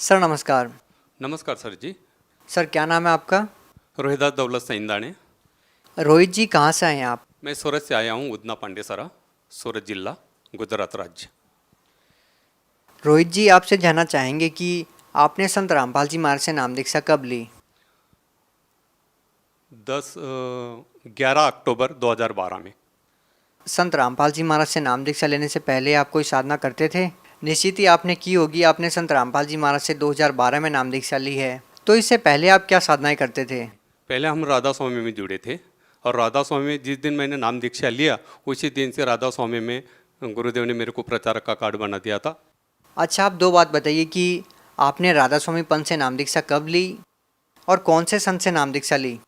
Sir नमस्कार। नमस्कार sir जी। Sir क्या नाम है आपका? रोहिदास दौलत सईंदाणे। रोहित जी कहाँ से आए हैं आप? मैं सूरत से आया हूँ, उदना पांडेसरा, सूरत जिला, गुजरात राज्य। रोहित जी आपसे जानना चाहेंगे कि आपने संत रामपाल जी महाराज से नाम दीक्षा कब ली? 11 अक्टूबर 2012 में। संत रामपाल जी महाराज से नाम दीक्षा लेने से पहले आप कोई साधना करते थे? निश्चित ही आपने की होगी। आपने संत रामपाल जी महाराज से 2012 में नाम दीक्षा ली है, तो इससे पहले आप क्या साधनाएं करते थे? पहले हम राधा स्वामी में जुड़े थे, और राधा स्वामी में जिस दिन मैंने नाम दीक्षा लिया उसी दिन से राधा स्वामी में गुरुदेव ने मेरे को प्रचारक का कार्ड बना दिया था। अच्छा, आप दो बात बताइए कि आपने राधा स्वामी पंथ से नाम दीक्षा कब ली और कौन से संत से नाम दीक्षा ली?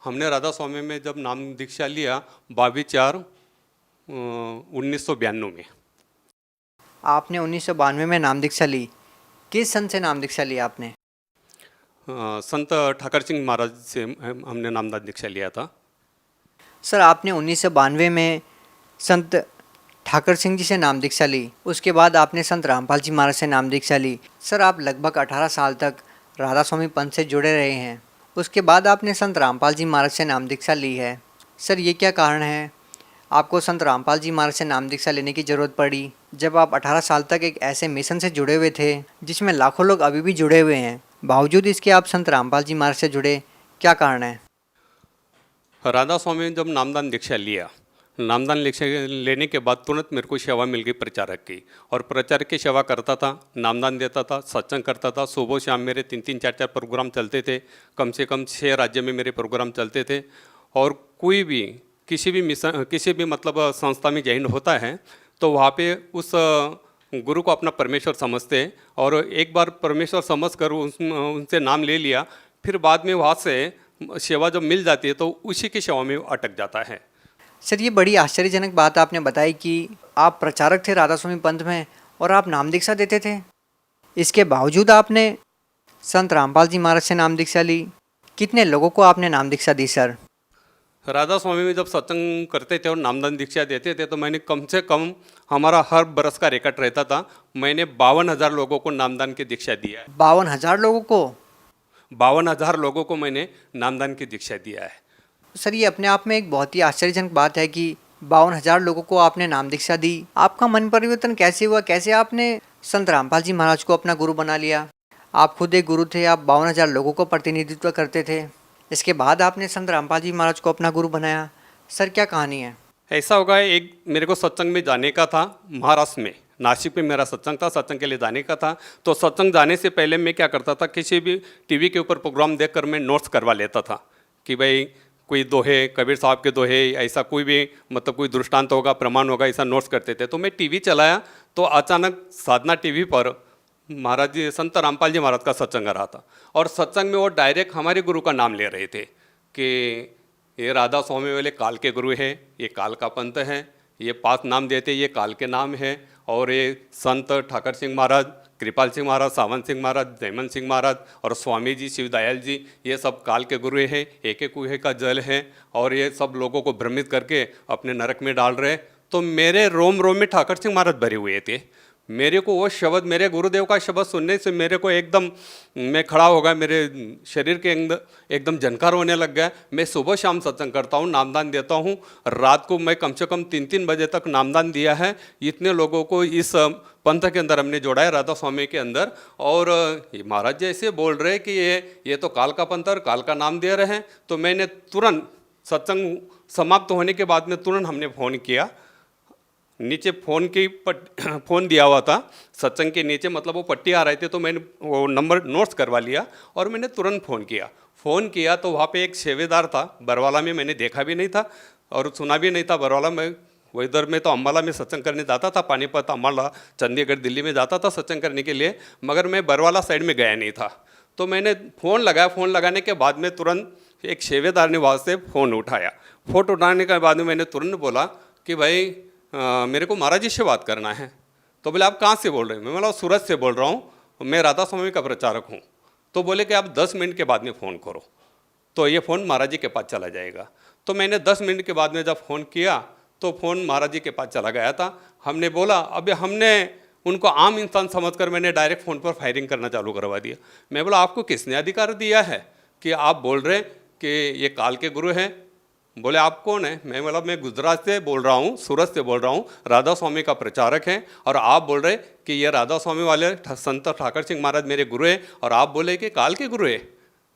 हमने राधा स्वामी में जब नाम दीक्षा लिया 22/4/1992 में। आपने 1992 में नाम दीक्षा ली। किस संत से नाम दीक्षा ली आपने? संत ठाकर सिंह महाराज से हमने नामदान दीक्षा लिया था। सर आपने 1992 में संत ठाकर सिंह जी से नाम दीक्षा ली, उसके बाद आपने संत रामपाल जी महाराज से नाम दीक्षा ली। सर आप लगभग 18 साल तक राधा स्वामी पंथ से जुड़े रहे हैं, उसके बाद आपने संत रामपाल जी महाराज से नाम दीक्षा ली है। सर ये क्या कारण है आपको संत रामपाल जी महाराज से नाम दीक्षा लेने की ज़रूरत पड़ी, जब आप 18 साल तक एक ऐसे मिशन से जुड़े हुए थे जिसमें लाखों लोग अभी भी जुड़े हुए हैं, बावजूद इसके आप संत रामपाल जी महाराज से जुड़े, क्या कारण है? राधा स्वामी ने जब नामदान दीक्षा लिया, नामदान दीक्षा लेने के बाद तुरंत मेरे को सेवा मिल गई प्रचारक की, और प्रचारक की सेवा करता था, नामदान देता था, सत्संग करता था। सुबह शाम मेरे 3-3 4-4 प्रोग्राम चलते थे, कम से कम 6 राज्य में मेरे प्रोग्राम चलते थे। और कोई भी किसी भी मिशन, किसी भी मतलब संस्था में ज्वाइन होता है तो वहाँ पे उस गुरु को अपना परमेश्वर समझते हैं, और एक बार परमेश्वर समझ कर उनसे नाम ले लिया, फिर बाद में वहाँ से सेवा जब मिल जाती है तो उसी की सेवा में अटक जाता है। सर ये बड़ी आश्चर्यजनक बात आपने बताई कि आप प्रचारक थे राधा स्वामी पंथ में और आप नाम दीक्षा देते थे, इसके बावजूद आपने संत रामपाल जी महाराज से नाम दीक्षा ली। कितने लोगों को आपने नाम दीक्षा दी सर? राधा स्वामी में जब सत्संग करते थे और नामदान दीक्षा देते थे तो मैंने कम से कम, हमारा हर बरस का रिकॉर्ड रहता था, मैंने 52,000 लोगों को नामदान की दीक्षा दिया है। 52,000 लोगों को? 52,000 लोगों को मैंने नामदान की दीक्षा दिया है। सर ये अपने आप में एक बहुत ही आश्चर्यजनक बात है कि 52,000 लोगों को आपने नाम दीक्षा दी। आपका मन परिवर्तन कैसे हुआ? कैसे आपने संत रामपाल जी महाराज को अपना गुरु बना लिया? आप खुद एक गुरु थे, आप 52,000 लोगों को प्रतिनिधित्व करते थे, इसके बाद आपने संत रामपाल जी महाराज को अपना गुरु बनाया। सर क्या कहानी है? ऐसा होगा, एक मेरे को सत्संग में जाने का था, महाराष्ट्र में, नासिक में मेरा सत्संग था, सत्संग के लिए जाने का था। तो सत्संग जाने से पहले मैं क्या करता था, किसी भी टीवी के ऊपर प्रोग्राम देखकर मैं नोट्स करवा लेता था कि भाई कोई दोहे, कबीर साहब के दोहे, ऐसा कोई भी मतलब कोई दृष्टांत होगा, प्रमाण होगा, ऐसा नोट्स करते थे। तो मैं टीवी चलाया तो अचानक साधना टीवी पर महाराज जी, संत रामपाल जी महाराज का सत्संग आ रहा था, और सत्संग में वो डायरेक्ट हमारे गुरु का नाम ले रहे थे कि ये राधा स्वामी वाले काल के गुरु है, ये काल का पंथ है, ये 5 नाम देते, ये काल के नाम है, और ये संत ठाकर सिंह महाराज, कृपाल सिंह महाराज, सावन सिंह महाराज, जयमन सिंह महाराज और स्वामी जी, शिवदयाल जी, ये सब काल के गुरु हैं, एक एक कुएं का जल है, और ये सब लोगों को भ्रमित करके अपने नरक में डाल रहे। तो मेरे रोम रोम में ठाकर सिंह महाराज भरे हुए थे। मेरे को वो शब्द, मेरे गुरुदेव का शब्द सुनने से मेरे को एकदम, मैं खड़ा हो गया, मेरे शरीर के अंदर एकदम झनकार होने लग गया। मैं सुबह शाम सत्संग करता हूँ, नामदान देता हूँ, रात को मैं कम से कम 3-3 बजे तक नामदान दिया है। इतने लोगों को इस पंथ के अंदर हमने जोड़ा है, राधा स्वामी के अंदर। और ये महाराज जी ऐसे बोल रहे हैं कि ये तो काल का पंथ और काल का नाम दे रहे हैं। तो मैंने तुरंत सत्संग समाप्त होने के बाद में तुरंत हमने फ़ोन किया, नीचे फ़ोन दिया हुआ था सत्संग के नीचे, मतलब वो पट्टी आ रहे थे, तो मैंने वो नंबर नोट्स करवा लिया और मैंने तुरंत फ़ोन किया तो वहाँ पे एक सेवेदार था, बरवाला में, मैंने देखा भी नहीं था और सुना भी नहीं था। बरवाला में, वो इधर में तो अम्बाला में सत्संग करने जाता था, पानीपत, अम्बाला, चंडीगढ़, दिल्ली में जाता था सत्संग करने के लिए, मगर मैं बरवाला साइड में गया नहीं था। तो मैंने फ़ोन लगाया, फ़ोन लगाने के बाद में तुरंत एक सेवेदार ने वहाँ से फ़ोन उठाया। फ़ोन उठाने के बाद में मैंने तुरंत बोला कि भाई मेरे को महाराज जी से बात करना है। तो बोले आप कहाँ से बोल रहे हैं? मैं बोला सूरत से बोल रहा हूँ, मैं राधा स्वामी का प्रचारक हूँ। तो बोले कि आप 10 मिनट के बाद में फ़ोन करो तो ये फ़ोन महाराज जी के पास चला जाएगा। तो मैंने 10 मिनट के बाद में जब फ़ोन किया तो फ़ोन महाराज जी के पास चला गया था। हमने बोला, अब हमने उनको आम इंसान समझकर मैंने डायरेक्ट फ़ोन पर फायरिंग करना चालू करवा दिया। मैं बोला आपको किसने अधिकार दिया है कि आप बोल रहे कि ये काल के गुरु हैं? बोले आप कौन है? मैं बोला मैं गुजरात से बोल रहा हूँ, सूरत से बोल रहा हूँ, राधा स्वामी का प्रचारक हैं, और आप बोल रहे कि ये राधा स्वामी वाले संत ठाकर सिंह महाराज मेरे गुरु हैं, और आप बोले कि काल के गुरु है,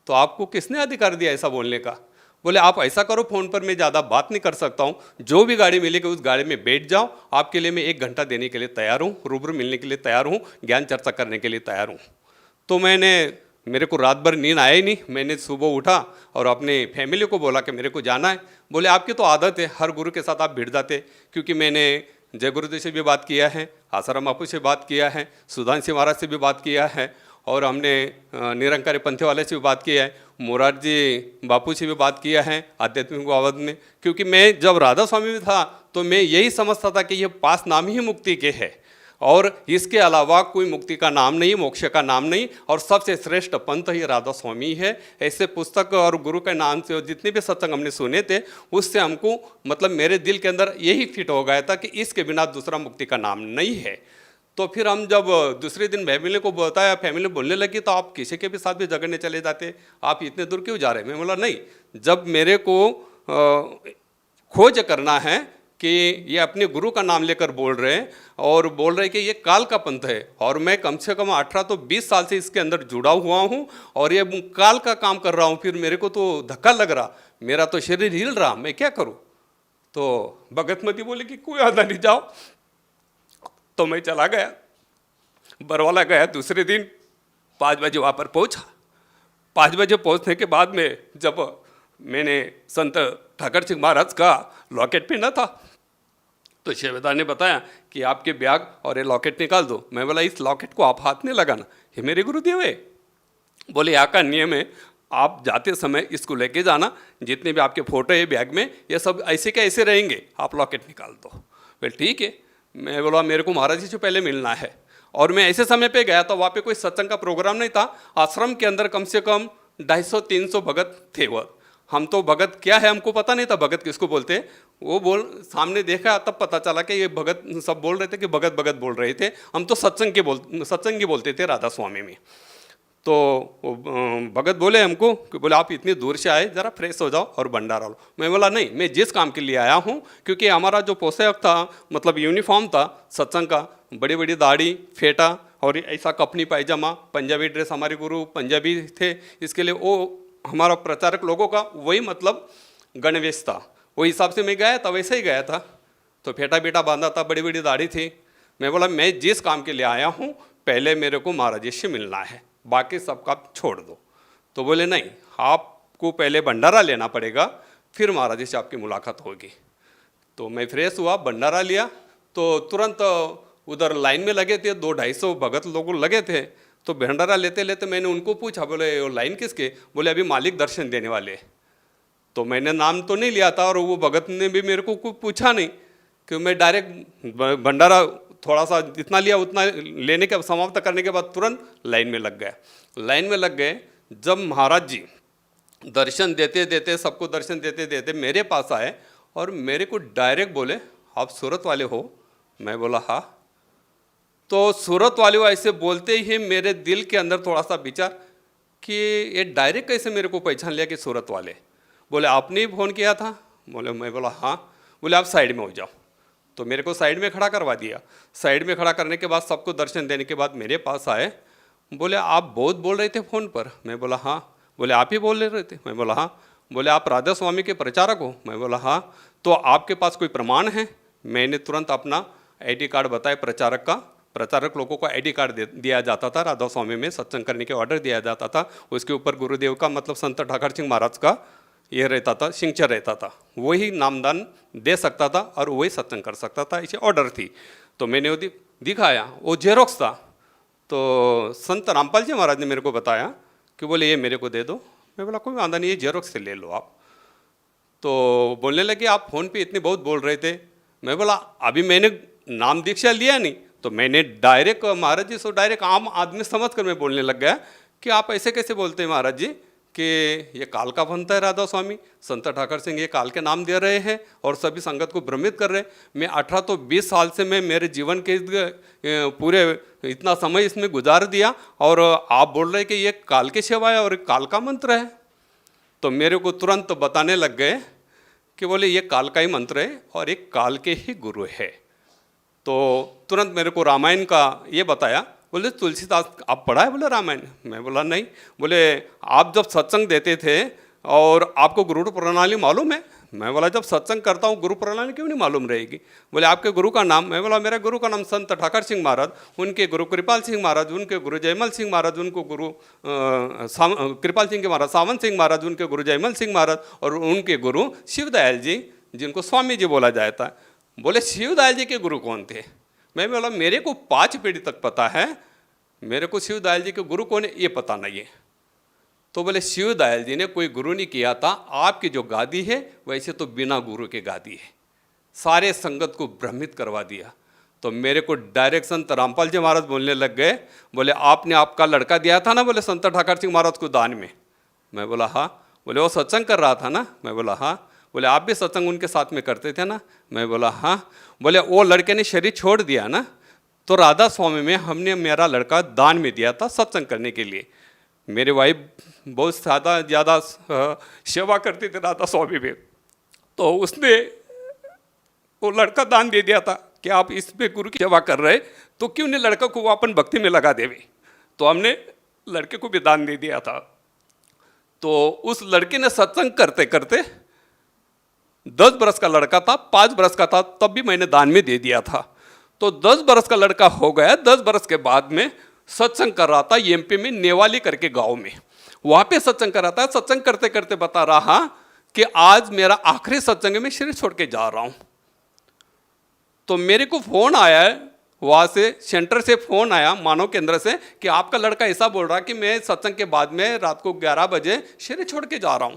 तो आपको किसने अधिकार दिया ऐसा बोलने का? बोले आप ऐसा करो, फ़ोन पर मैं ज़्यादा बात नहीं कर सकता हूँ, जो भी गाड़ी मिलेगी उस गाड़ी में बैठ जाओ, आपके लिए मैं 1 घंटा देने के लिए तैयार हूँ, रूबरू मिलने के लिए तैयार हूँ, ज्ञान चर्चा करने के लिए तैयार हूँ। तो मेरे को रात भर नींद आया ही नहीं। मैंने सुबह उठा और अपने फैमिली को बोला कि मेरे को जाना है। बोले आपकी तो आदत है, हर गुरु के साथ आप भिड़ जाते, क्योंकि मैंने जय गुरुदेव से भी बात किया है, आसाराम बापू से बात किया है, सुधांशु महाराज से भी बात किया है, और हमने निरंकारी पंथी वाले से भी बात किया है, मोरारजी बापू से भी बात किया है आध्यात्मिक बाबत में। क्योंकि मैं जब राधा स्वामी में था तो मैं यही समझता था कि ये 5 नाम ही मुक्ति के है, और इसके अलावा कोई मुक्ति का नाम नहीं, मोक्ष का नाम नहीं, और सबसे श्रेष्ठ पंथ ही राधा स्वामी है। ऐसे पुस्तक और गुरु के नाम से जितने भी सत्संग हमने सुने थे, उससे हमको मतलब मेरे दिल के अंदर यही फिट हो गया था कि इसके बिना दूसरा मुक्ति का नाम नहीं है। तो फिर हम जब दूसरे दिन फैमिली को बताया, फैमिली बोलने लगी तो आप किसी के भी साथ भी झगड़ने चले जाते, आप इतने दूर क्यों जा रहे हैं? मैं बोला नहीं, जब मेरे को खोज करना है कि ये अपने गुरु का नाम लेकर बोल रहे हैं और बोल रहे हैं कि ये काल का पंथ है, और मैं कम से कम 18 तो 20 साल से इसके अंदर जुड़ा हुआ हूँ और ये काल का काम कर रहा हूँ, फिर मेरे को तो धक्का लग रहा, मेरा तो शरीर हिल रहा, मैं क्या करूँ? तो भगतमती बोले कि कोई आधा नहीं, जाओ। तो मैं चला गया, बरवाला गया। दूसरे दिन 5 बजे वहाँ पर पहुँचा। 5 बजे पहुँचने के बाद में जब मैंने संत ठाकर सिंह महाराज का लॉकेट पहना था तो शेवेदार ने बताया कि आपके बैग और ये लॉकेट निकाल दो। मैं बोला इस लॉकेट को आप हाथ नहीं लगाना, ये मेरे गुरुदेव है। बोले यहाँ का नियम है, आप जाते समय इसको लेके जाना, जितने भी आपके फोटो है बैग में ये सब ऐसे के ऐसे रहेंगे, आप लॉकेट निकाल दो। बोले ठीक है। मैं बोला मेरे को महाराज जी से पहले मिलना है, और मैं ऐसे समय पे गया था, वहाँ पे कोई सत्संग का प्रोग्राम नहीं था। आश्रम के अंदर कम से कम 250-300 भगत थे। वो हम तो भगत क्या है हमको पता नहीं था, भगत किसको बोलते। वो सामने देखा तब पता चला कि ये भगत सब बोल रहे थे कि भगत भगत बोल रहे थे। हम तो सत्संगी बोलते थे राधा स्वामी में। तो भगत बोले हमको कि बोले आप इतनी दूर से आए, ज़रा फ्रेश हो जाओ और भंडारा लो। मैं बोला नहीं, मैं जिस काम के लिए आया हूँ, क्योंकि हमारा जो पोशाक था मतलब यूनिफॉर्म था सत्संग का, बड़ी बड़ी दाढ़ी, फेटा और ऐसा कपनी पायजामा, पंजाबी ड्रेस, हमारे गुरु पंजाबी थे, इसके लिए वो हमारा प्रचारक लोगों का वही मतलब गणवेश था। वही हिसाब से मैं गया था, वैसे ही गया था। तो फेटा बेटा बांधा था, बड़ी बड़ी दाढ़ी थी। मैं बोला मैं जिस काम के लिए आया हूँ पहले मेरे को महाराज जी से मिलना है, बाकी सबका छोड़ दो। तो बोले नहीं, आपको पहले भंडारा लेना पड़ेगा, फिर महाराज जी से आपकी मुलाकात होगी। तो मैं फ्रेश हुआ, भंडारा लिया, तो तुरंत उधर लाइन में लगे थे, 200-250 भगत लोग लगे थे। तो भंडारा लेते लेते मैंने उनको पूछा, बोले वो लाइन किसके? बोले अभी मालिक दर्शन देने वाले। तो मैंने नाम तो नहीं लिया था और वो भगत ने भी मेरे को कुछ पूछा नहीं, कि मैं डायरेक्ट भंडारा थोड़ा सा जितना लिया उतना लेने के समाप्त करने के बाद तुरंत लाइन में लग गया। लाइन में लग गए। जब महाराज जी दर्शन देते देते, सबको दर्शन देते देते मेरे पास आए और मेरे को डायरेक्ट बोले आप सूरत वाले हो? मैं बोला हाँ। तो सूरत वाले हो ऐसे बोलते ही मेरे दिल के अंदर थोड़ा सा विचार कि ये डायरेक्ट कैसे मेरे को पहचान लिया कि सूरत वाले। बोले आपने ही फ़ोन किया था? बोले मैं बोला हाँ। बोले आप साइड में हो जाओ। तो मेरे को साइड में खड़ा करवा दिया। साइड में खड़ा करने के बाद सबको दर्शन देने के बाद मेरे पास आए। बोले आप बहुत बोल रहे थे फ़ोन पर? मैं बोला हाँ। बोले आप ही बोल रहे थे? मैं बोला हाँ। बोले आप राधा स्वामी के प्रचारक हो? मैं बोला हाँ। तो आपके पास कोई प्रमाण है? मैंने तुरंत अपना ID कार्ड बताया प्रचारक का। प्रचारक लोगों को ID कार्ड दिया जाता था, राधा स्वामी में सत्संग करने के ऑर्डर दिया जाता था। उसके ऊपर गुरुदेव का मतलब संत ठाकर सिंह महाराज का ये रहता था, सिग्नेचर रहता था। वही नामदान दे सकता था और वही सत्संग कर सकता था, इसे ऑर्डर थी। तो मैंने वो दिखाया, वो जेरोक्स था। तो संत रामपाल जी महाराज ने मेरे को बताया कि बोले ये मेरे को दे दो। मैं बोला कोई वादा नहीं, ये जेरोक्स से ले लो आप। तो बोलने लगे आप फ़ोन पे इतने बहुत बोल रहे थे। मैं बोला अभी मैंने नाम दीक्षा लिया नहीं, तो मैंने डायरेक्ट महाराज जी से डायरेक्ट आम आदमी समझ कर मैं बोलने लग गया कि आप ऐसे कैसे बोलते हैं महाराज जी कि ये काल का बनता है राधा स्वामी, संत ठाकर सिंह ये काल के नाम दे रहे हैं और सभी संगत को भ्रमित कर रहे हैं। मैं 18 तो 20 साल से मैं मेरे जीवन के पूरे इतना समय इसमें गुजार दिया और आप बोल रहे कि ये काल की सेवा है और काल का मंत्र है। तो मेरे को तुरंत बताने लग गए कि बोले ये काल का ही मंत्र है और एक काल के ही गुरु है। तो तुरंत मेरे को रामायण का ये बताया। बोले तुलसीदास आप पढ़ा है? बोले रामायण। मैं बोला नहीं। बोले आप जब सत्संग देते थे और आपको गुरु प्रणाली मालूम है? मैं बोला जब सत्संग करता हूँ गुरु प्रणाली क्यों नहीं मालूम रहेगी। बोले आपके गुरु का नाम? मैं बोला मेरा गुरु का नाम संत ठाकर सिंह महाराज, उनके गुरु कृपाल सिंह महाराज, उनके गुरु जयमल सिंह महाराज, उनको गुरु कृपाल सिंह के महाराज सावन सिंह महाराज, उनके गुरु जयमल सिंह महाराज और उनके गुरु शिवदयाल जी जिनको स्वामी जी बोला जाता है। बोले शिवदयाल जी के गुरु कौन थे? मैं बोला मेरे को 5 पीढ़ी तक पता है, मेरे को शिवदयाल जी के गुरु कौन है ये पता नहीं है। तो बोले शिवदयाल जी ने कोई गुरु नहीं किया था, आपकी जो गादी है वैसे तो बिना गुरु के गादी है। सारे संगत को भ्रमित करवा दिया। तो मेरे को डायरेक्ट संत रामपाल जी महाराज बोलने लग गए। बोले आपने आपका लड़का दिया था ना बोले संत ठाकर सिंह महाराज को दान में। मैं बोला हाँ। बोले वो सत्संग कर रहा था ना? मैं बोला हाँ। बोले आप भी सत्संग उनके साथ में करते थे ना? मैं बोला हाँ। बोले वो लड़के ने शरीर छोड़ दिया ना, तो राधा स्वामी में हमने मेरा लड़का दान में दिया था सत्संग करने के लिए। मेरे वाइफ बहुत ज़्यादा सेवा करती थी राधा स्वामी में, तो उसने वो लड़का दान दे दिया था कि आप इस पे गुरु की सेवा कर रहे तो क्यों नहीं लड़का को वो अपन भक्ति में लगा देवे। तो हमने लड़के को भी दान दे दिया था। तो उस लड़के ने सत्संग करते करते 10 बरस का लड़का था, 5 बरस का था तब भी मैंने दान में दे दिया था। तो 10 बरस का लड़का हो गया। 10 बरस के बाद में सत्संग कर रहा था एमपी में नेवाली करके गांव में, वहां पे सत्संग कर रहा था। सत्संग करते करते बता रहा कि आज मेरा आखिरी सत्संग है, मैं शरीर छोड़ के जा रहा हूं। तो मेरे को फोन आया है वहां से, सेंटर से फोन आया मानव केंद्र से कि आपका लड़का ऐसा बोल रहा कि मैं सत्संग के बाद में रात को 11 बजे शरीर छोड़ के जा रहा हूं।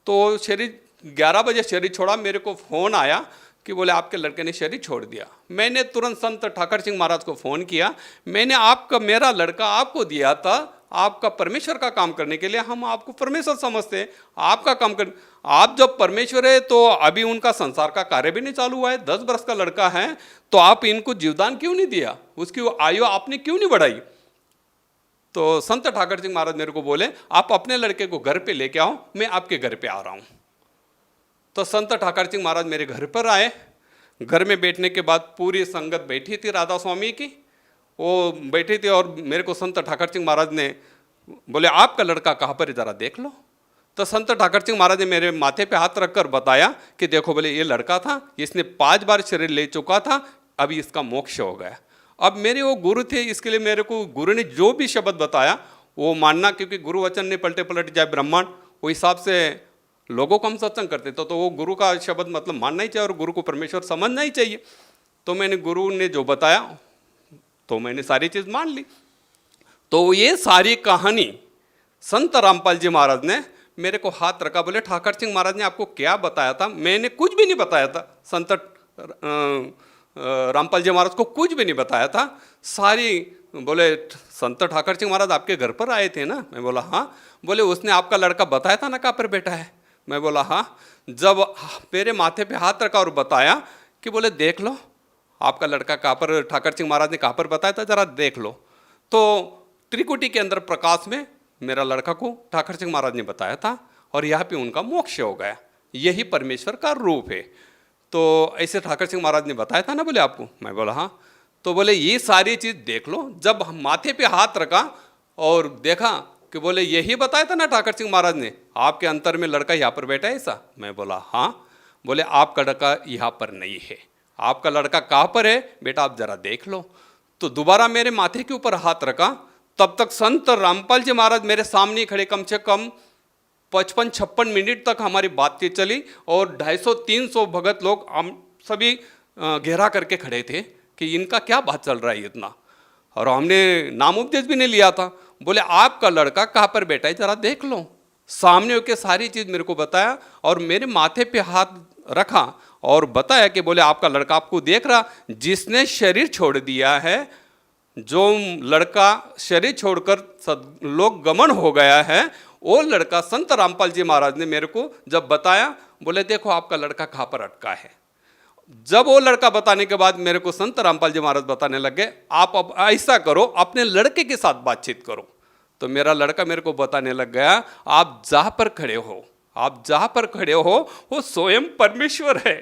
तो शरीर 11 बजे शरीर छोड़ा, मेरे को फोन आया कि बोले आपके लड़के ने शरीर छोड़ दिया। मैंने तुरंत संत ठाकर सिंह महाराज को फ़ोन किया। मैंने मेरा लड़का आपको दिया था आपका परमेश्वर का काम करने के लिए, हम आपको परमेश्वर समझते हैं, आपका काम कर, आप जब परमेश्वर है तो अभी उनका संसार का कार्य भी नहीं चालू हुआ है, 10 बरस का लड़का है, तो आप इनको जीवदान क्यों नहीं दिया, उसकी आयु आपने क्यों नहीं बढ़ाई। तो संत ठाकर सिंह महाराज मेरे को बोले आप अपने लड़के को घर पे लेके आओ, मैं आपके घर पे आ रहा हूँ। तो संत ठाकर सिंह महाराज मेरे घर पर आए। घर में बैठने के बाद पूरी संगत बैठी थी राधा स्वामी की, वो बैठी थी और मेरे को संत ठाकर सिंह महाराज ने बोले आपका लड़का कहाँ पर है ज़रा देख लो। तो संत ठाकर सिंह महाराज ने मेरे माथे पे हाथ रखकर बताया कि देखो बोले ये लड़का था, इसने 5 बार शरीर ले चुका था, अभी इसका मोक्ष हो गया। अब मेरे वो गुरु थे, इसके लिए मेरे को गुरु ने जो भी शब्द बताया वो मानना, क्योंकि गुरु वचन ने पलटे पलट जाए ब्रह्मांड, वो हिसाब से लोगों को हम सत्संग करते तो वो गुरु का शब्द मतलब मानना ही चाहिए और गुरु को परमेश्वर समझना ही चाहिए। तो मैंने गुरु ने जो बताया तो मैंने सारी चीज़ मान ली। तो ये सारी कहानी संत रामपाल जी महाराज ने मेरे को हाथ रखा, बोले ठाकर सिंह महाराज ने आपको क्या बताया था। मैंने कुछ भी नहीं बताया था, संत रामपाल जी महाराज को कुछ भी नहीं बताया था। सारी बोले संत ठाकर सिंह महाराज आपके घर पर आए थे ना? मैं बोला हाँ। बोले उसने आपका लड़का बताया था ना कहाँ पर बैठा है? मैं बोला हाँ। जब मेरे माथे पे हाथ रखा और बताया कि बोले देख लो आपका लड़का कहाँ पर, ठाकर सिंह महाराज ने कहाँ पर बताया था जरा देख लो। तो त्रिकुटी के अंदर प्रकाश में मेरा लड़का को ठाकर सिंह महाराज ने बताया था और यहाँ पे उनका मोक्ष हो गया, यही परमेश्वर का रूप है। तो ऐसे ठाकर सिंह महाराज ने बताया था ना बोले आपको? मैं बोला हाँ। तो बोले ये सारी चीज़ देख लो। जब माथे पे हाथ रखा और देखा कि बोले यही बताया था ना ठाकर सिंह महाराज ने, आपके अंतर में लड़का यहाँ पर बैठा है ऐसा? मैं बोला हाँ। बोले आपका लड़का यहाँ पर नहीं है, आपका लड़का कहाँ पर है बेटा आप जरा देख लो। तो दोबारा मेरे माथे के ऊपर हाथ रखा। तब तक संत रामपाल जी महाराज मेरे सामने खड़े, कम से कम 55-56 मिनट तक हमारी बातचीत चली और 250-300 भगत लोग हम सभी घेरा करके खड़े थे कि इनका क्या बात चल रहा है इतना। और हमने नाम उपदेश भी नहीं लिया था। बोले आपका लड़का कहाँ पर बैठा है जरा देख लो। सामने होकर सारी चीज़ मेरे को बताया और मेरे माथे पे हाथ रखा और बताया कि बोले आपका लड़का आपको देख रहा, जिसने शरीर छोड़ दिया है जो लड़का शरीर छोड़कर लोक गमन हो गया है, वो लड़का संत रामपाल जी महाराज ने मेरे को जब बताया, बोले देखो आपका लड़का कहाँ पर अटका है। जब वो लड़का बताने के बाद मेरे को संत रामपाल जी महाराज बताने लगे, आप अब ऐसा करो, अपने लड़के के साथ बातचीत करो। तो मेरा लड़का मेरे को बताने लग गया, आप जहाँ पर खड़े हो, आप जहाँ पर खड़े हो वो स्वयं परमेश्वर है,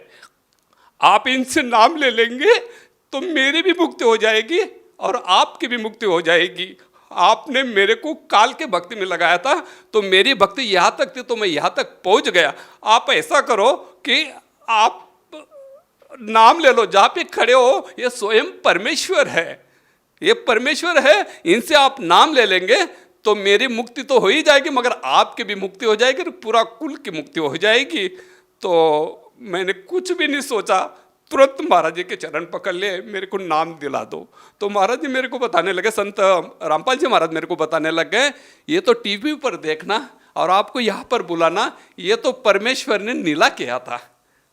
आप इनसे नाम ले लेंगे तो मेरी भी मुक्ति हो जाएगी और आपकी भी मुक्ति हो जाएगी। आपने मेरे को काल के भक्ति में लगाया था तो मेरी भक्ति यहाँ तक थी तो मैं यहाँ तक पहुँच गया। आप ऐसा करो कि आप नाम ले लो, जहाँ पे खड़े हो ये स्वयं परमेश्वर है, ये परमेश्वर है, इनसे आप नाम ले लेंगे तो मेरी मुक्ति तो हो ही जाएगी, मगर आपकी भी मुक्ति हो जाएगी और पूरा कुल की मुक्ति हो जाएगी। तो मैंने कुछ भी नहीं सोचा, तुरंत महाराज जी के चरण पकड़ लिए, मेरे को नाम दिला दो। तो महाराज जी मेरे को बताने लगे, संत रामपाल जी महाराज मेरे को बताने लग गए, ये तो टीवी पर देखना और आपको यहाँ पर बुलाना, ये तो परमेश्वर ने नीला किया था,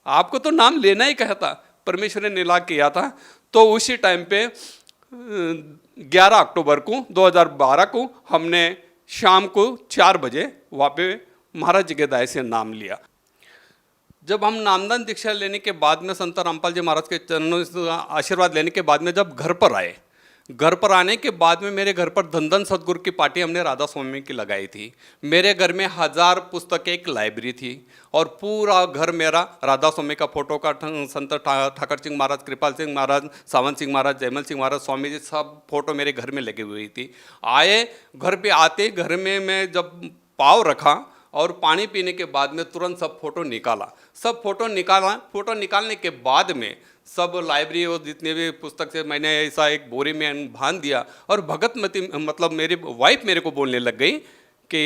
आपको तो नाम लेना ही कहा था, परमेश्वर ने नीला किया था। तो उसी टाइम पे 11 अक्टूबर को 2012 को हमने शाम को 4 बजे वहाँ पे महाराज जी के दाय से नाम लिया। जब हम नामदान दीक्षा लेने के बाद में संत रामपाल जी महाराज के चरणों से आशीर्वाद लेने के बाद में जब घर पर आए, घर पर आने के बाद में मेरे घर पर धन धन सतगुरु की पार्टी हमने राधा स्वामी की लगाई थी। मेरे घर में 1000 पुस्तकें, एक लाइब्रेरी थी और पूरा घर मेरा राधा स्वामी का फोटो का, संत ठाकर सिंह महाराज, कृपाल सिंह महाराज, सावंत सिंह महाराज, जयमल सिंह महाराज, स्वामी जी, सब फोटो मेरे घर में लगी हुई थी। आए घर पे आते घर में मैं जब पाँव रखा और पानी पीने के बाद में तुरंत सब फोटो निकाला, सब फोटो निकाला। फोटो निकालने के बाद में सब लाइब्रेरी और जितने भी पुस्तक से मैंने ऐसा एक बोरी में बांध दिया और भगतमती मतलब मेरी वाइफ मेरे को बोलने लग गई कि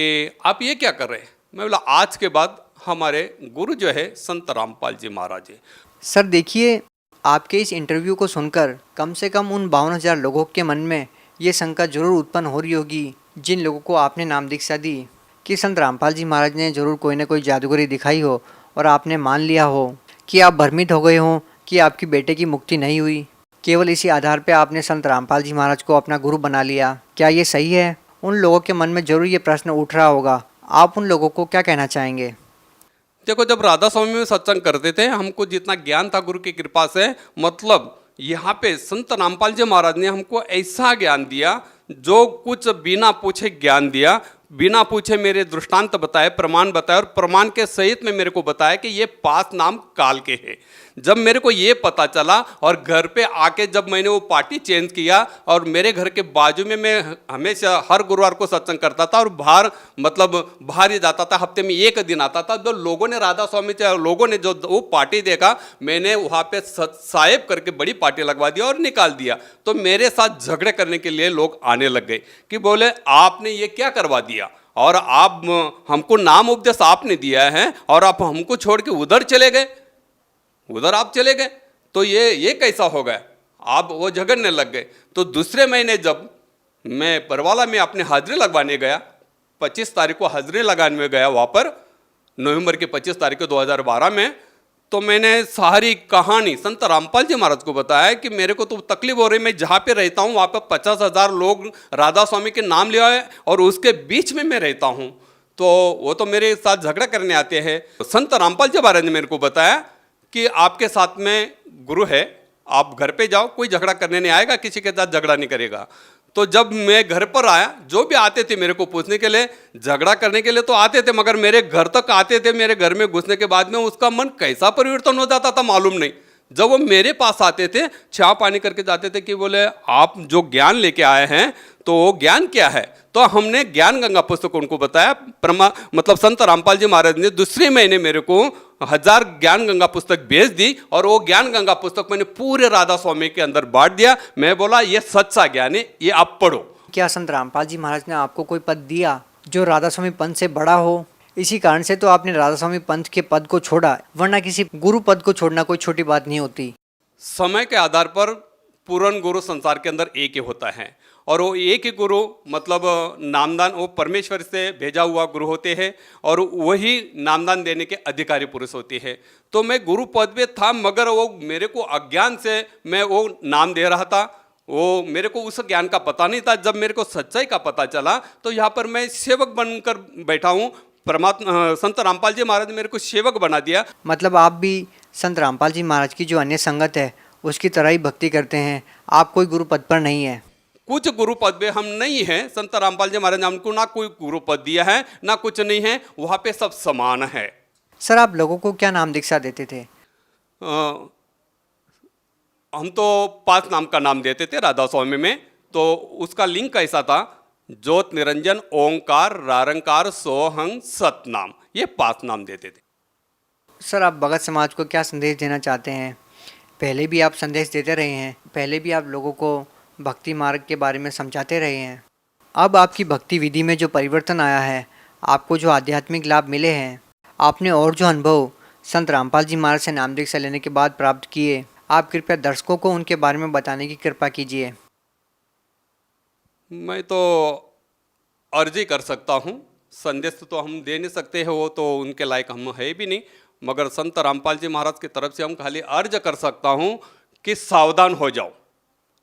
आप ये क्या कर रहे हैं। मैं बोला आज के बाद हमारे गुरु जो है संत रामपाल जी महाराज है। सर देखिए, आपके इस इंटरव्यू को सुनकर कम से कम उन 52,000 लोगों के मन में ये शंका जरूर उत्पन्न हो रही होगी, जिन लोगों को आपने नाम दीक्षा दी कि संत रामपाल जी महाराज ने जरूर कोई ना कोई जादूगरी दिखाई हो और आपने मान लिया हो, कि आप भ्रमित हो गए हों कि आपकी बेटे की मुक्ति नहीं हुई। केवल इसी आधार पे आपने संत रामपाल जी महाराज को अपना गुरु बना लिया। क्या ये सही है? उन लोगों के मन में जरूर ये प्रश्न उठ रहा होगा, आप उन लोगों को क्या कहना चाहेंगे? देखो, जब राधा स्वामी में सत्संग करते थे, हमको जितना ज्ञान था गुरु की कृपा से, मतलब यहाँ पे संत रामपाल जी महाराज ने हमको ऐसा ज्ञान दिया, जो कुछ बिना पूछे ज्ञान दिया, बिना पूछे मेरे दृष्टांत बताए, प्रमाण बताए और प्रमाण के सहित में मेरे को बताया कि ये 5 नाम काल के हैं। जब मेरे को ये पता चला और घर पे आके जब मैंने वो पार्टी चेंज किया और मेरे घर के बाजू में मैं हमेशा हर गुरुवार को सत्संग करता था और बाहर ही जाता था, हफ्ते में 1 दिन आता था। जो लोगों ने राधा स्वामी लोगों ने जो वो पार्टी देखा, मैंने वहाँ पे साहेब करके बड़ी पार्टी लगवा दिया और निकाल दिया। तो मेरे साथ झगड़े करने के लिए लोग आने लग गए कि बोले आपने ये क्या करवा दिया और आप हमको नाम उपदेश आपने दिया है और आप हमको छोड़ के उधर चले गए, उधर आप चले गए, तो ये कैसा हो गया। आप वो झगड़ने लग गए। तो दूसरे महीने जब मैं परवाला में अपने हाजिरी लगवाने गया, 25 तारीख को हाजिरी लगाने गया वहाँ पर, नवंबर की 25 तारीख को 2012 में, तो मैंने सारी कहानी संत रामपाल जी महाराज को बताया कि मेरे को तो तकलीफ हो रही, मैं जहाँ पे रहता हूँ वहाँ पे 50,000 लोग राधा स्वामी के नाम लिया है और उसके बीच में मैं रहता हूँ, तो वो तो मेरे साथ झगड़ा करने आते हैं। संत रामपाल जी महाराज ने मेरे को बताया कि आपके साथ में गुरु है, आप घर पे जाओ, कोई झगड़ा करने नहीं आएगा, किसी के साथ झगड़ा नहीं करेगा। तो जब मैं घर पर आया, जो भी आते थे मेरे को पूछने के लिए, झगड़ा करने के लिए तो आते थे, मगर मेरे घर तक आते थे, मेरे घर में घुसने के बाद में उसका मन कैसा परिवर्तन हो जाता था मालूम नहीं। जब वो मेरे पास आते थे, चाय पानी करके जाते थे कि बोले आप जो ज्ञान लेके आए हैं तो वो ज्ञान क्या है। तो हमने ज्ञान गंगा पुस्तक उनको बताया, मतलब संत रामपाल जी महाराज ने दूसरे महीने मेरे को 1000 ज्ञान गंगा पुस्तक भेज दी और वो ज्ञान गंगा पुस्तक मैंने पूरे राधा स्वामी के अंदर बांट दिया। मैं बोला ये सच्चा ज्ञान है, ये आप पढ़ो। क्या संत रामपाल जी महाराज ने आपको कोई पद दिया जो राधा स्वामी पंथ से बड़ा हो? इसी कारण से तो आपने राधा स्वामी पंथ के पद को छोड़ा, वरना किसी गुरु पद को छोड़ना कोई छोटी बात नहीं होती। समय के आधार पर पूर्ण गुरु संसार के अंदर एक ही होता है और वो एक ही गुरु मतलब नामदान वो परमेश्वर से भेजा हुआ गुरु होते हैं और वही नामदान देने के अधिकारी पुरुष होते हैं। तो मैं गुरु पद पे था, मगर वो मेरे को अज्ञान से मैं वो नाम दे रहा था, वो मेरे को उस ज्ञान का पता नहीं था। जब मेरे को सच्चाई का पता चला तो यहाँ पर मैं सेवक बनकर बैठा हूँ। परमात्मा संत रामपाल जी महाराज ने मेरे को सेवक बना दिया। मतलब आप भी संत रामपाल जी महाराज की जो अन्य संगत है उसकी तरह ही भक्ति करते हैं, आप कोई गुरु पद पर नहीं है? कुछ गुरु पद पे हम नहीं हैं। संत रामपाल जी महाराज ने हमको ना कोई गुरु पद दिया है ना कुछ नहीं है, वहाँ पे सब समान है। सर आप लोगों को क्या नाम दीक्षा देते थे? हम तो 5 नाम का नाम देते थे राधा स्वामी में। तो उसका लिंक कैसा था, ज्योत निरंजन ओंकार रारंकार सोहंग सतनाम, ये 5 नाम देते थे। सर आप भगत समाज को क्या संदेश देना चाहते हैं? पहले भी आप संदेश देते रहे हैं, पहले भी आप लोगों को भक्ति मार्ग के बारे में समझाते रहे हैं। अब आपकी भक्ति विधि में जो परिवर्तन आया है, आपको जो आध्यात्मिक लाभ मिले हैं, आपने और जो अनुभव संत रामपाल जी महाराज से नाम दीक्षा लेने के बाद प्राप्त किए, आप कृपया दर्शकों को उनके बारे में बताने की कृपा कीजिए। मैं तो अर्जी कर सकता हूँ, संदेश तो हम दे नहीं सकते हैं, वो तो उनके लायक हम है भी नहीं। मगर संत रामपाल जी महाराज की तरफ से हम खाली अर्ज कर सकता हूँ कि सावधान हो जाओ,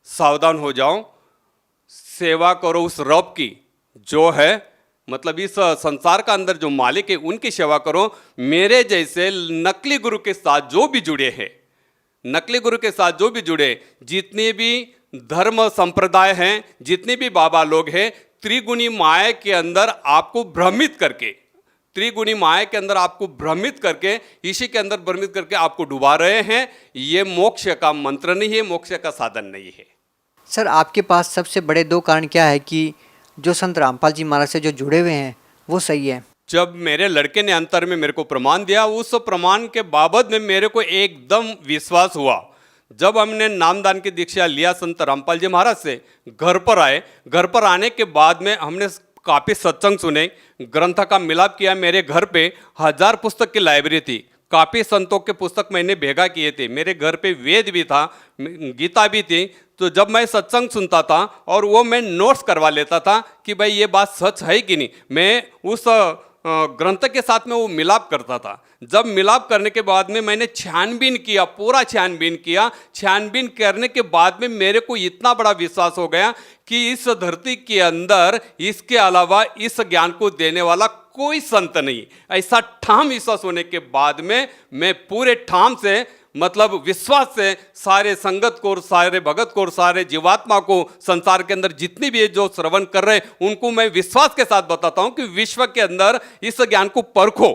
सावधान हो जाओ, सेवा करो उस रब की जो है, मतलब इस संसार का अंदर जो मालिक है उनकी सेवा करो। मेरे जैसे नकली गुरु के साथ जो भी जुड़े हैं, नकली गुरु के साथ जो भी जुड़े, जितने भी धर्म संप्रदाय हैं, जितने भी बाबा लोग हैं, त्रिगुणी माया के अंदर आपको भ्रमित करके, त्रिगुणी माया के अंदर आपको भ्रमित करके, इसी के अंदर भ्रमित करके आपको डुबा रहे हैं। ये मोक्ष का मंत्र नहीं है, मोक्ष का साधन नहीं है। सर आपके पास सबसे बड़े 2 कारण क्या है कि जो संत रामपाल जी महाराज से जो जुड़े हुए हैं वो सही है? जब मेरे लड़के ने अंतर में मेरे को प्रमाण दिया, उस प्रमाण के बाबत में मेरे को एकदम विश्वास हुआ। जब हमने नामदान की दीक्षा लिया संत रामपाल जी महाराज से, घर पर आए, घर पर आने के बाद में हमने काफ़ी सत्संग सुने, ग्रंथ का मिलाप किया। मेरे घर पे 1000 पुस्तक की लाइब्रेरी थी, काफ़ी संतों के पुस्तक मैंने भेगा किए थे। मेरे घर पे वेद भी था, गीता भी थी। तो जब मैं सत्संग सुनता था और वो मैं नोट्स करवा लेता था कि भाई ये बात सच है कि नहीं, मैं उस ग्रंथ के साथ में वो मिलाप करता था। जब मिलाप करने के बाद में मैंने छानबीन किया, पूरा छानबीन किया। छानबीन करने के बाद में मेरे को इतना बड़ा विश्वास हो गया कि इस धरती के अंदर इसके अलावा इस ज्ञान को देने वाला कोई संत नहीं। ऐसा ठाम विश्वास होने के बाद में मैं पूरे ठाम से, मतलब विश्वास से, सारे संगत को, सारे भगत को, सारे जीवात्मा को, संसार के अंदर जितनी भी जो श्रवण कर रहे हैं उनको मैं विश्वास के साथ बताता हूं कि विश्व के अंदर इस ज्ञान को परखो,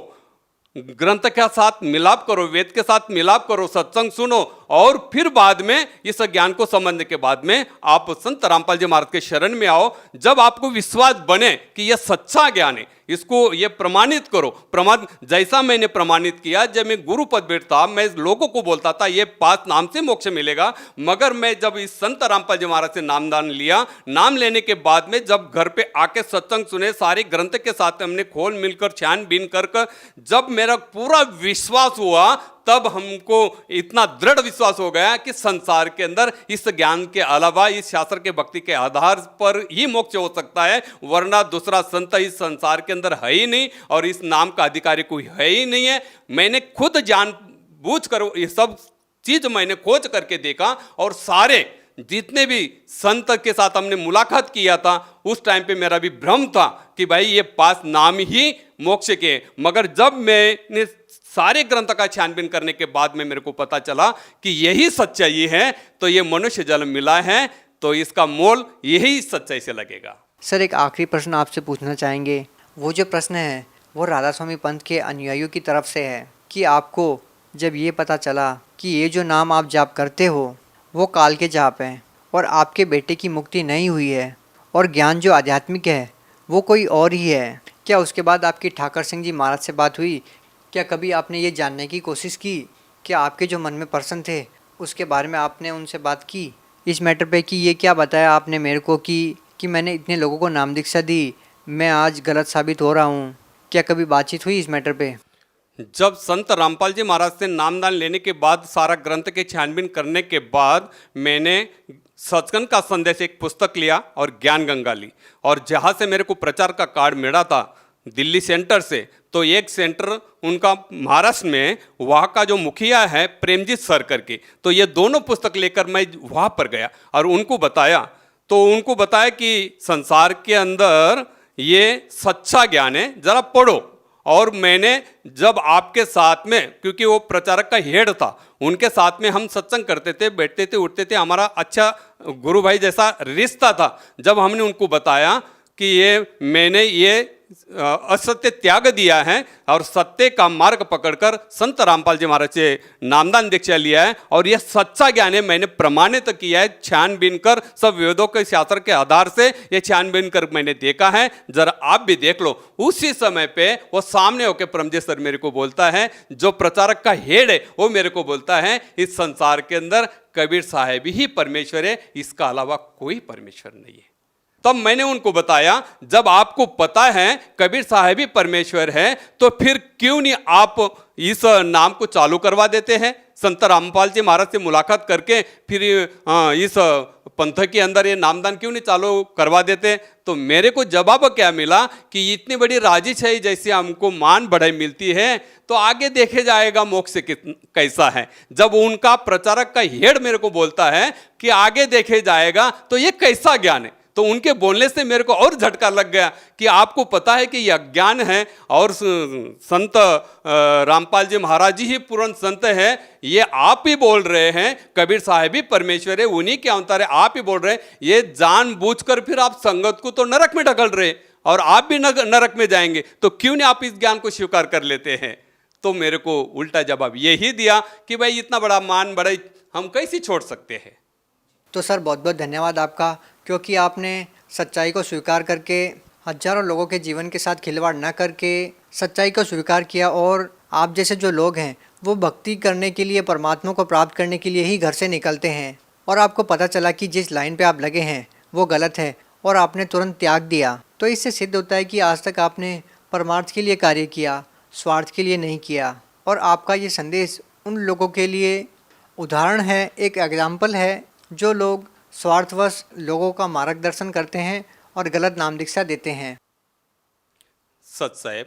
ग्रंथ के साथ मिलाप करो, वेद के साथ मिलाप करो, सत्संग सुनो, और फिर बाद में इस ज्ञान को समझने के बाद में आप संत रामपाल जी महाराज के शरण में आओ। जब आपको विश्वास बने कि यह सच्चा ज्ञान है, इसको ये प्रमाणित करो। प्रमाण जैसा मैंने प्रमाणित किया, जब मैं गुरु पद बैठता, मैं लोगों को बोलता था ये 5 नाम से मोक्ष मिलेगा। मगर मैं जब इस संत रामपाल जी महाराज से नामदान लिया, नाम लेने के बाद में जब घर पे आके सत्संग सुने, सारे ग्रंथ के साथ हमने खोल मिलकर छानबीन कर जब मेरा पूरा विश्वास हुआ, तब हमको इतना दृढ़ विश्वास हो गया कि संसार के अंदर इस ज्ञान के अलावा, इस शास्त्र के भक्ति के आधार पर ही मोक्ष हो सकता है, वरना दूसरा संत इस संसार के अंदर है ही नहीं और इस नाम का अधिकारी कोई है ही नहीं है। मैंने खुद जानबूझ कर ये सब चीज मैंने खोज करके देखा, और सारे जितने भी संत के साथ हमने मुलाकात किया था, उस टाइम पे मेरा भी भ्रम था कि भाई ये 5 नाम ही मोक्ष के। मगर जब मैंने सारे ग्रंथ का छानबीन करने के बाद में मेरे को पता चला कि यही सच्चाई है, तो ये मनुष्य जन्म मिला है, तो इसका मोल यही सच्चाई से लगेगा। सर एक आखिरी प्रश्न आपसे पूछना चाहेंगे। वो जो प्रश्न है वो राधा स्वामी पंथ के अनुयायियों की तरफ से है कि आपको जब ये पता चला कि ये जो नाम आप जाप करते हो वो काल के जाप हैं और आपके बेटे की मुक्ति नहीं हुई है और ज्ञान जो आध्यात्मिक है वो कोई और ही है, क्या उसके बाद आपकी ठाकर सिंह जी महाराज से बात हुई? क्या कभी आपने ये जानने की कोशिश की कि आपके जो मन में प्रश्न थे उसके बारे में आपने उनसे बात की इस मैटर पे कि ये क्या बताया आपने मेरे को कि मैंने इतने लोगों को नाम दीक्षा दी, मैं आज गलत साबित हो रहा हूँ? क्या कभी बातचीत हुई इस मैटर पे? जब संत रामपाल जी महाराज से नामदान लेने के बाद, सारा ग्रंथ के छानबीन करने के बाद, मैंने सचखंड का संदेश एक पुस्तक लिया और ज्ञान गंगा ली, और जहाँ से मेरे को प्रचार का कार्ड मिला था, दिल्ली सेंटर से, तो एक सेंटर उनका महाराष्ट्र में, वहाँ का जो मुखिया है प्रेमजीत सर करके, तो ये दोनों पुस्तक लेकर मैं वहाँ पर गया और उनको बताया। तो उनको बताया कि संसार के अंदर ये सच्चा ज्ञान है, जरा पढ़ो। और मैंने जब आपके साथ में, क्योंकि वो प्रचारक का हेड था, उनके साथ में हम सत्संग करते थे, बैठते थे, उठते थे, हमारा अच्छा गुरु भाई जैसा रिश्ता था। जब हमने उनको बताया कि ये मैंने ये असत्य त्याग दिया है और सत्य का मार्ग पकड़कर संत रामपाल जी महाराज से नामदान दीक्षा लिया है और यह सच्चा ज्ञान है, मैंने प्रमाणित किया है छानबीन कर, सब वेदों के शास्त्र के आधार से ये छानबीन कर मैंने देखा है, जरा आप भी देख लो। उसी समय पे वो सामने होकर परमजीत सर मेरे को बोलता है, जो प्रचारक का हेड है वो मेरे को बोलता है, इस संसार के अंदर कबीर साहब ही परमेश्वर है, इसका अलावा कोई परमेश्वर नहीं है। तब मैंने उनको बताया, जब आपको पता है कबीर साहब ही परमेश्वर है, तो फिर क्यों नहीं आप इस नाम को चालू करवा देते हैं? संत रामपाल जी महाराज से मुलाकात करके फिर इस पंथ के अंदर ये नामदान क्यों नहीं चालू करवा देते? तो मेरे को जवाब क्या मिला कि इतनी बड़ी राजिश है, जैसे हमको मान बढ़ाई मिलती है, तो आगे देखे जाएगा मोक्ष कैसा है। जब उनका प्रचारक का हेड मेरे को बोलता है कि आगे देखे जाएगा, तो ये कैसा ज्ञान है? तो उनके बोलने से मेरे को और झटका लग गया कि आपको पता है कि यह ज्ञान है और संत रामपाल जी महाराज जी ही पूर्ण संत है, ये आप ही बोल रहे हैं कबीर साहब ही परमेश्वर है, उन्हीं के अवतार है, आप ही बोल रहे हैं, ये जानबूझकर फिर आप संगत को तो नरक में ढकल रहे और आप भी नरक में जाएंगे, तो क्यों नहीं आप इस ज्ञान को स्वीकार कर लेते हैं? तो मेरे को उल्टा जवाब यही दिया कि भाई इतना बड़ा मान बड़ाई हम कैसे छोड़ सकते हैं। तो सर बहुत बहुत धन्यवाद आपका, क्योंकि आपने सच्चाई को स्वीकार करके हजारों लोगों के जीवन के साथ खिलवाड़ न करके सच्चाई को स्वीकार किया। और आप जैसे जो लोग हैं वो भक्ति करने के लिए, परमात्मा को प्राप्त करने के लिए ही घर से निकलते हैं, और आपको पता चला कि जिस लाइन पे आप लगे हैं वो गलत है और आपने तुरंत त्याग दिया। तो इससे सिद्ध होता है कि आज तक आपने परमार्थ के लिए कार्य किया, स्वार्थ के लिए नहीं किया। और आपका ये संदेश उन लोगों के लिए उदाहरण है, एक एग्जाम्पल है, जो लोग स्वार्थवश लोगों का मार्गदर्शन करते हैं और गलत नाम दीक्षा देते हैं। सच साहेब,